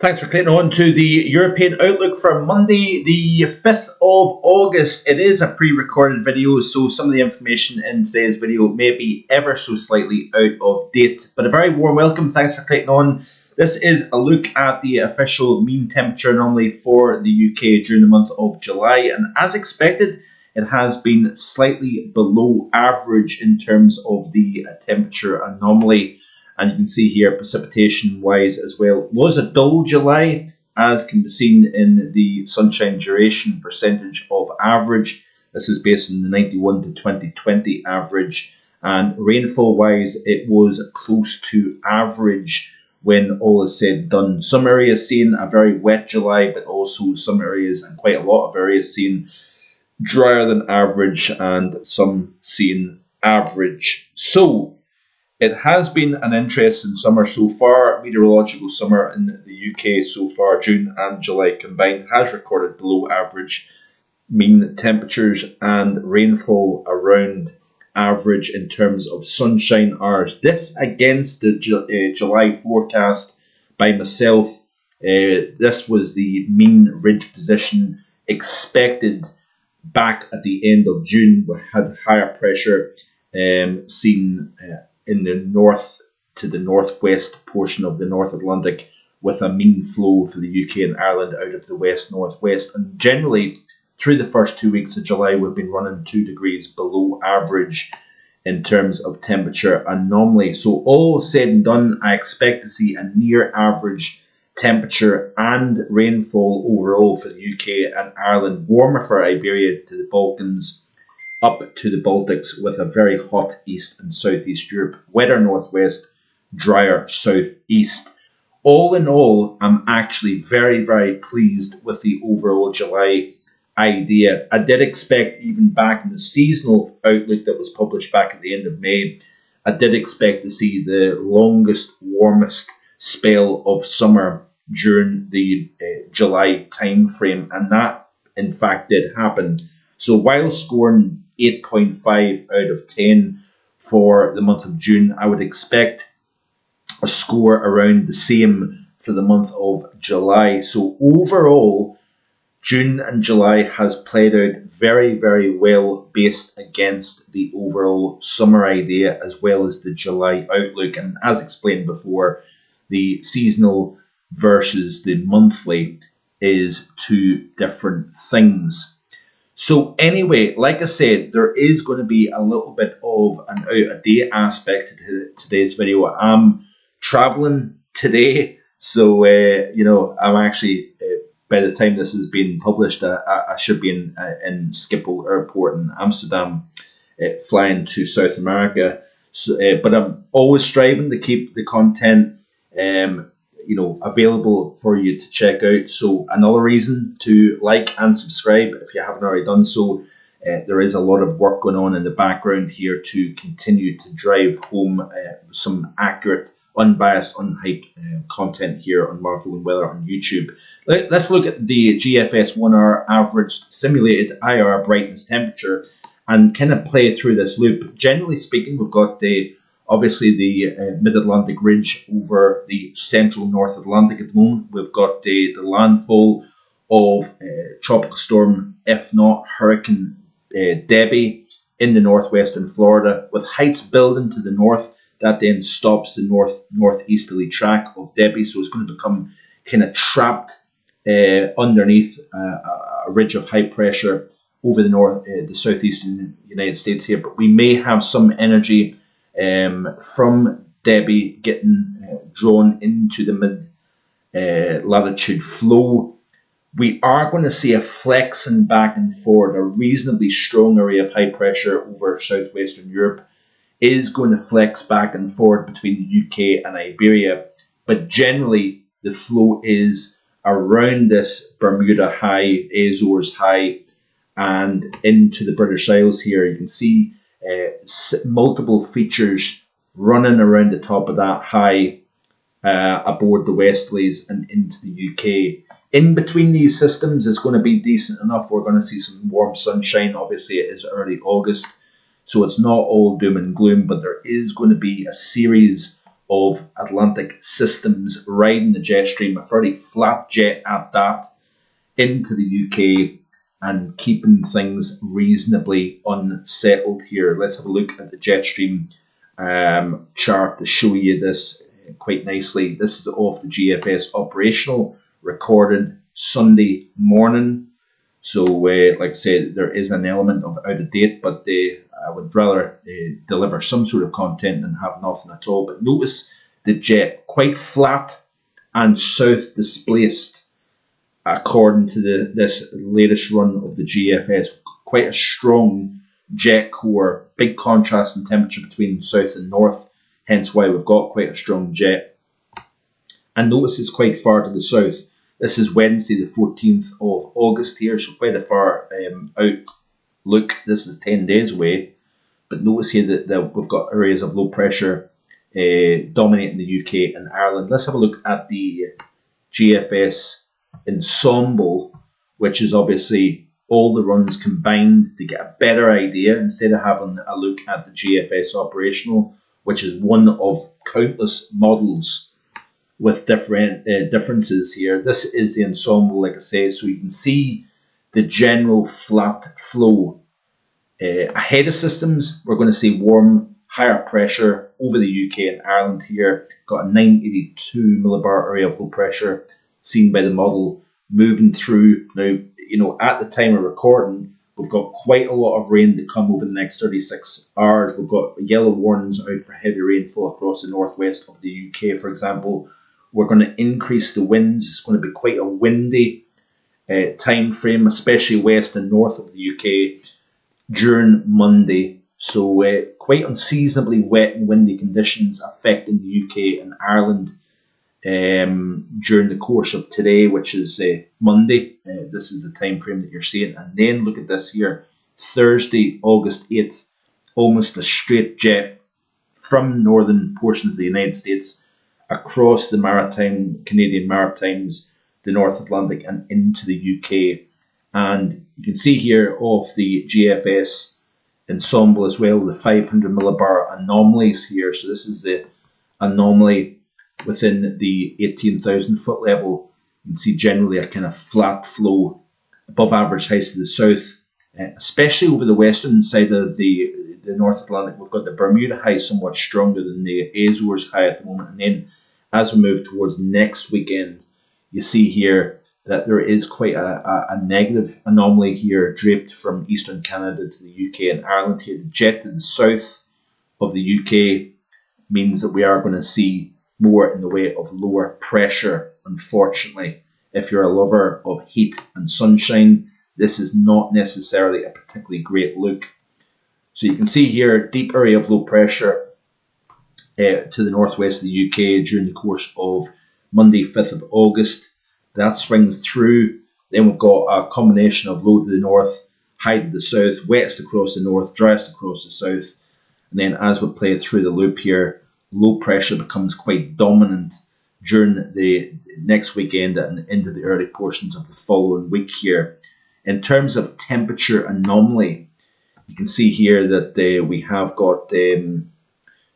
Thanks for clicking on to the European Outlook for Monday, the 5th of August. It is a pre-recorded video, so some of the information in today's video may be ever so slightly out of date. But a very warm welcome. Thanks for clicking on. This is a look at the official mean temperature anomaly for the UK during the month of July. And as expected, it has been slightly below average in terms of the temperature anomaly. And you can see here, precipitation-wise as well, was a dull July, as can be seen in the sunshine duration percentage of average. This is based on the 91 to 2020 average. And rainfall-wise, it was close to average when all is said and done. Some areas seeing a very wet July, but also some areas, and quite a lot of areas, seeing drier than average, and some seeing average. So it has been an interesting summer so far. Meteorological summer in the UK so far, June and July combined, has recorded below average mean temperatures and rainfall around average in terms of sunshine hours. This against the July forecast by myself. This was the mean ridge position expected back at the end of June. We had higher pressure seen in the north to the northwest portion of the North Atlantic, with a mean flow for the UK and Ireland out of the west-northwest. And generally, through the first 2 weeks of July, we've been running 2 degrees below average in terms of temperature anomaly. So all said and done, I expect to see a near average temperature and rainfall overall for the UK and Ireland. Warmer for Iberia to the Balkans, up to the Baltics, with a very hot east and southeast Europe, wetter northwest, drier southeast. All in all, I'm actually very, very pleased with the overall July idea. I did expect, even back in the seasonal outlook that was published back at the end of May, I did expect to see the longest, warmest spell of summer during the July time frame, and that in fact did happen. So while scoring 8.5 out of 10 for the month of June, I would expect a score around the same for the month of July. So overall, June and July has played out very, very well based against the overall summer idea as well as the July outlook. And as explained before, the seasonal versus the monthly is two different things. So anyway, like I said, there is going to be a little bit of an out-of-date aspect to today's video. I'm traveling today, so I'm actually, by the time this has been published, I should be in Schiphol Airport in Amsterdam, flying to South America. So, but I'm always striving to keep the content available for you to check out. So another reason to like and subscribe if you haven't already done so. There is a lot of work going on in the background here to continue to drive home some accurate, unbiased, unhyped content here on Mark Vogan Weather on YouTube. Let's look at the GFS 1 hour averaged simulated IR brightness temperature and kind of play through this loop. Generally speaking, we've got obviously the mid-Atlantic ridge over the central North Atlantic at the moment. We've got the landfall of tropical storm, if not hurricane Debbie, in the northwestern Florida, with heights building to the north. That then stops the northeasterly track of Debbie, so it's going to become kind of trapped underneath a ridge of high pressure over the southeastern United States here. But we may have some energy from Debbie getting drawn into the mid-latitude flow. We are going to see a flexing back and forward. A reasonably strong area of high pressure over southwestern Europe is going to flex back and forward between the UK and Iberia. But generally, the flow is around this Bermuda high, Azores high, and into the British Isles here. You can see multiple features running around the top of that high aboard the westerlies and into the UK. In between these systems is going to be decent enough. We're going to see some warm sunshine. Obviously, it is early August, so it's not all doom and gloom, but there is going to be a series of Atlantic systems riding the jet stream, a fairly flat jet at that, into the UK and keeping things reasonably unsettled here. Let's have a look at the jet stream chart to show you this quite nicely. This is off the GFS operational, recorded Sunday morning. So, like I said, there is an element of out of date, but I would rather deliver some sort of content than have nothing at all. But notice the jet quite flat and south displaced, according to this latest run of the GFS. Quite a strong jet core, big contrast in temperature between south and north, hence why we've got quite a strong jet. And notice it's quite far to the south. This is Wednesday the 14th of August here, so quite a far out look. This is 10 days away. But notice here that we've got areas of low pressure dominating the UK and Ireland. Let's have a look at the GFS ensemble, which is obviously all the runs combined to get a better idea instead of having a look at the GFS operational, which is one of countless models with different differences here. This is the ensemble, like I say, so you can see the general flat flow. Ahead of systems, we're going to see warm, higher pressure over the UK and Ireland here. Got a 982 millibar area of low pressure seen by the model moving through. Now, at the time of recording, we've got quite a lot of rain to come over the next 36 hours. We've got yellow warnings out for heavy rainfall across the northwest of the UK, for example. We're going to increase the winds. It's going to be quite a windy time frame, especially west and north of the UK during Monday. So quite unseasonably wet and windy conditions affecting the UK and Ireland during the course of today, which is Monday. This is the time frame that you're seeing. And then look at this here, Thursday, August 8th, almost a straight jet from northern portions of the United States across the Canadian Maritimes, the North Atlantic, and into the UK. And you can see here off the GFS ensemble as well, the 500 millibar anomalies here. So this is the anomaly within the 18,000 foot level. You can see generally a kind of flat flow, above average heights to the south, especially over the western side of the North Atlantic. We've got the Bermuda high somewhat stronger than the Azores high at the moment. And then as we move towards next weekend, you see here that there is quite a negative anomaly here draped from eastern Canada to the UK and Ireland here. The jet to the south of the UK means that we are going to see more in the way of lower pressure, unfortunately. If you're a lover of heat and sunshine, this is not necessarily a particularly great look. So you can see here, deep area of low pressure to the northwest of the UK during the course of Monday, 5th of August. That swings through. Then we've got a combination of low to the north, high to the south, wettest across the north, driest across the south. And then as we play through the loop here, low pressure becomes quite dominant during the next weekend and into the early portions of the following week here. In terms of temperature anomaly, you can see here that we have got a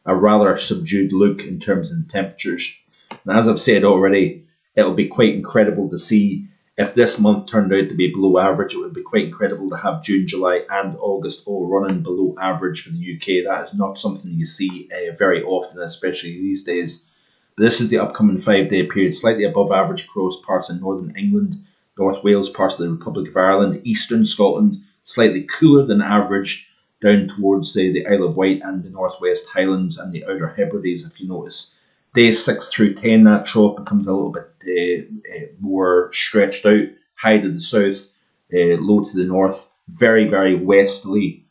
rather subdued look in terms of the temperatures. And as I've said already, it'll be quite incredible to see if this month turned out to be below average. It would be quite incredible to have June, July and August all running below average for the UK. That is not something you see very often, especially these days. But this is the upcoming 5-day period, slightly above average across parts of northern England, North Wales, parts of the Republic of Ireland, eastern Scotland, slightly cooler than average down towards the Isle of Wight and the Northwest Highlands and the Outer Hebrides, if you notice. Days 6 through 10, that trough becomes a little bit more stretched out, high to the south, low to the north, very, very westerly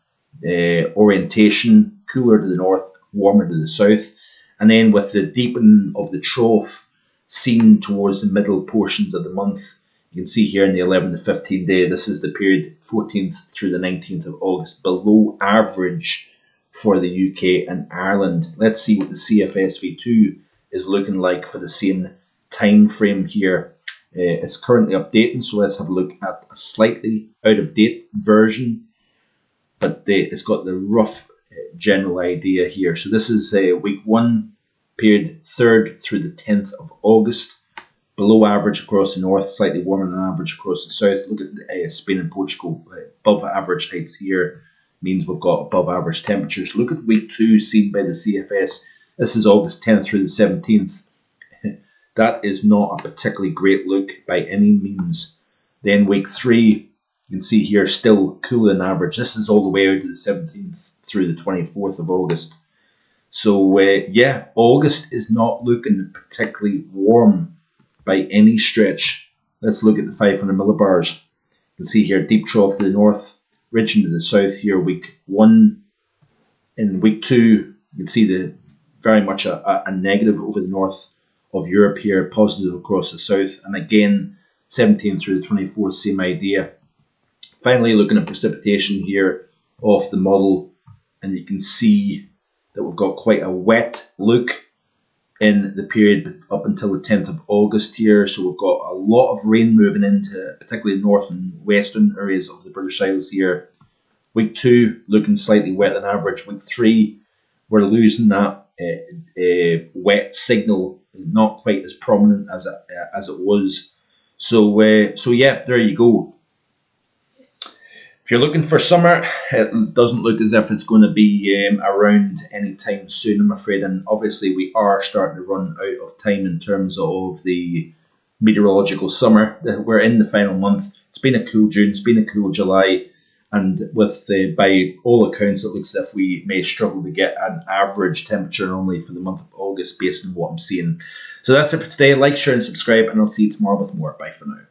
orientation, cooler to the north, warmer to the south. And then with the deepening of the trough seen towards the middle portions of the month, you can see here in the 11 to 15 day, this is the period 14th through the 19th of August, below average for the UK and Ireland. Let's see what the CFSV2 is looking like for the same time frame here. It's currently updating, so let's have a look at a slightly out of date version, but it's got the rough general idea here. So this is week 1 period 3rd through the 10th of August. Below average across the north, slightly warmer than average across the south. Look at Spain and Portugal, above average heights here means we've got above average temperatures. Look at week 2 seen by the CFS. This is August 10th through the 17th. That is not a particularly great look by any means. Then week 3, you can see here, still cooler than average. This is all the way out to the 17th through the 24th of August. So, yeah, August is not looking particularly warm by any stretch. Let's look at the 500 millibars. You can see here, deep trough to the north, ridge to the south here, week 1. In week 2, you can see very much a negative over the north of Europe here, positive across the south, and again 17th through the 24th, same idea. Finally, looking at precipitation here off the model, and you can see that we've got quite a wet look in the period up until the 10th of August here. So we've got a lot of rain moving into particularly north and western areas of the British Isles here. Week 2 looking slightly wet than average. Week 3 we're losing that wet signal, not quite as prominent as it was. So yeah, there you go. If you're looking for summer, it doesn't look as if it's going to be around anytime soon, I'm afraid. And obviously we are starting to run out of time in terms of the meteorological summer. We're in the final month. It's been a cool June, it's been a cool July. And with by all accounts, it looks as if we may struggle to get an average temperature only for the month of August based on what I'm seeing. So that's it for today. Like, share, and subscribe, and I'll see you tomorrow with more. Bye for now.